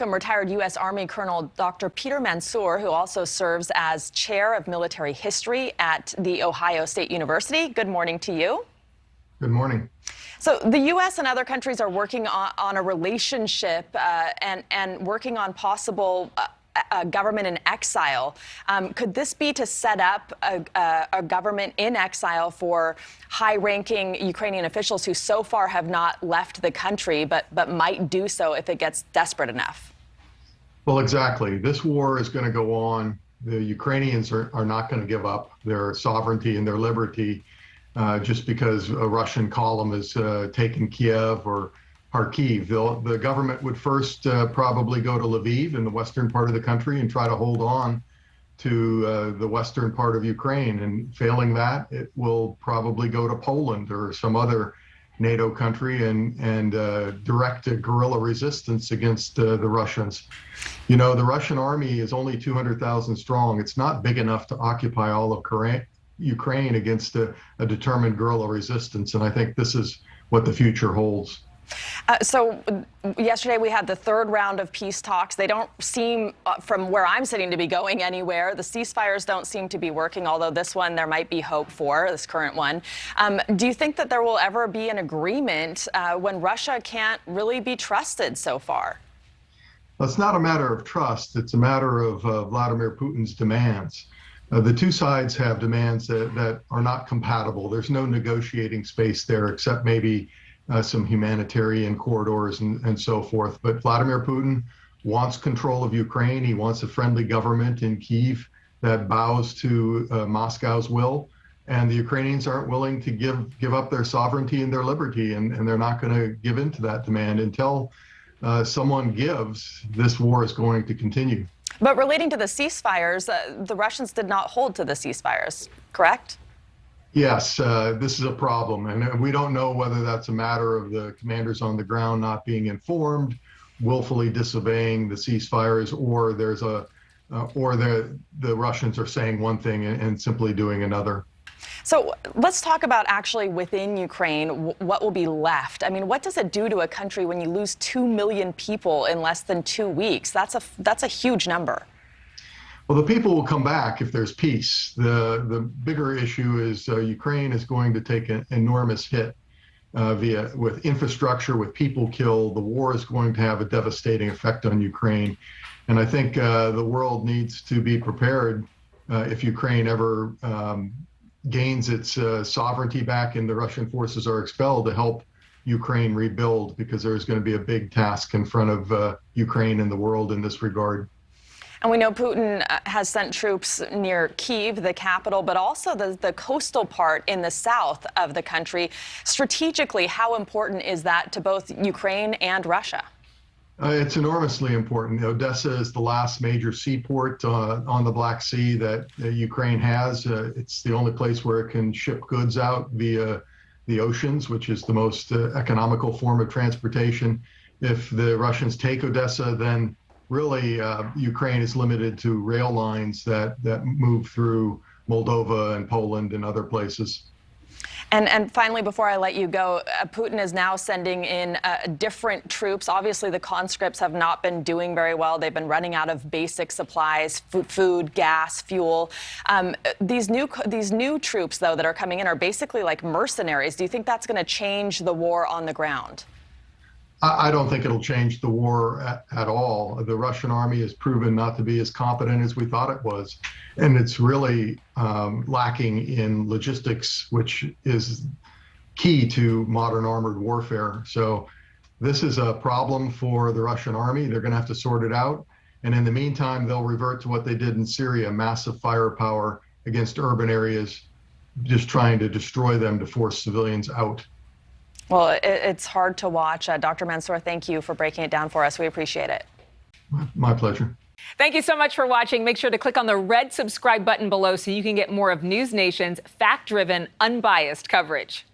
Retired U.S. Army Colonel Dr. Peter Mansoor, who also serves as chair of military history at The Ohio State University. Good morning to you. Good morning. So the U.S. and other countries are working on a relationship and working on possible government in exile. Could this be to set up a government in exile for high-ranking Ukrainian officials who so far have not left the country, but might do so if it gets desperate enough? Well, exactly. This war is going to go on. The Ukrainians are not going to give up their sovereignty and their liberty just because a Russian column has taken Kiev or Kharkiv. The government would first probably go to Lviv in the western part of the country and try to hold on to the western part of Ukraine. And failing that, it will probably go to Poland or some other NATO country and direct a guerrilla resistance against the Russians. You know, the Russian army is only 200,000 strong. It's not big enough to occupy all of Ukraine against a determined guerrilla resistance. And I think this is what the future holds. So yesterday we had the third round of peace talks. They don't seem, from where I'm sitting, to be going anywhere. The ceasefires don't seem to be working, although this one there might be hope for, this current one. Do you think that there will ever be an agreement when Russia can't really be trusted so far? Well, it's not a matter of trust. It's a matter of Vladimir Putin's demands. The two sides have demands that are not compatible. There's no negotiating space there except maybe some humanitarian corridors and so forth. But Vladimir Putin wants control of Ukraine. He wants a friendly government in Kyiv that bows to Moscow's will. And the Ukrainians aren't willing to give up their sovereignty and their liberty. And they're not going to give in to that demand. Until someone gives, this war is going to continue. But relating to the ceasefires, the Russians did not hold to the ceasefires, correct? Yes, this is a problem, and we don't know whether that's a matter of the commanders on the ground not being informed, willfully disobeying the ceasefires, or there's or the Russians are saying one thing and simply doing another. So let's talk about actually within Ukraine, what will be left. I mean, what does it do to a country when you lose 2 million people in less than 2 weeks? That's a huge number. Well, the people will come back if there's peace. The bigger issue is Ukraine is going to take an enormous hit with infrastructure, with people killed. The war is going to have a devastating effect on Ukraine. And I think the world needs to be prepared if Ukraine ever gains its sovereignty back and the Russian forces are expelled, to help Ukraine rebuild, because there's going to be a big task in front of Ukraine and the world in this regard. And we know Putin has sent troops near Kyiv, the capital, but also the coastal part in the south of the country. Strategically, how important is that to both Ukraine and Russia? It's enormously important. Odessa is the last major seaport on the Black Sea that Ukraine has. It's the only place where it can ship goods out via the oceans, which is the most economical form of transportation. If the Russians take Odessa, then really, Ukraine is limited to rail lines that move through Moldova and Poland and other places. And finally, before I let you go, Putin is now sending in different troops. Obviously, the conscripts have not been doing very well. They've been running out of basic supplies, food, gas, fuel. These new troops, though, that are coming in are basically like mercenaries. Do you think that's going to change the war on the ground? I don't think it'll change the war at all. The Russian army has proven not to be as competent as we thought it was. And it's really lacking in logistics, which is key to modern armored warfare. So this is a problem for the Russian army. They're going to have to sort it out. And in the meantime, they'll revert to what they did in Syria, massive firepower against urban areas, just trying to destroy them to force civilians out. Well, it's hard to watch. Dr. Mansoor, thank you for breaking it down for us. We appreciate it. My pleasure. Thank you so much for watching. Make sure to click on the red subscribe button below so you can get more of NewsNation's fact-driven, unbiased coverage.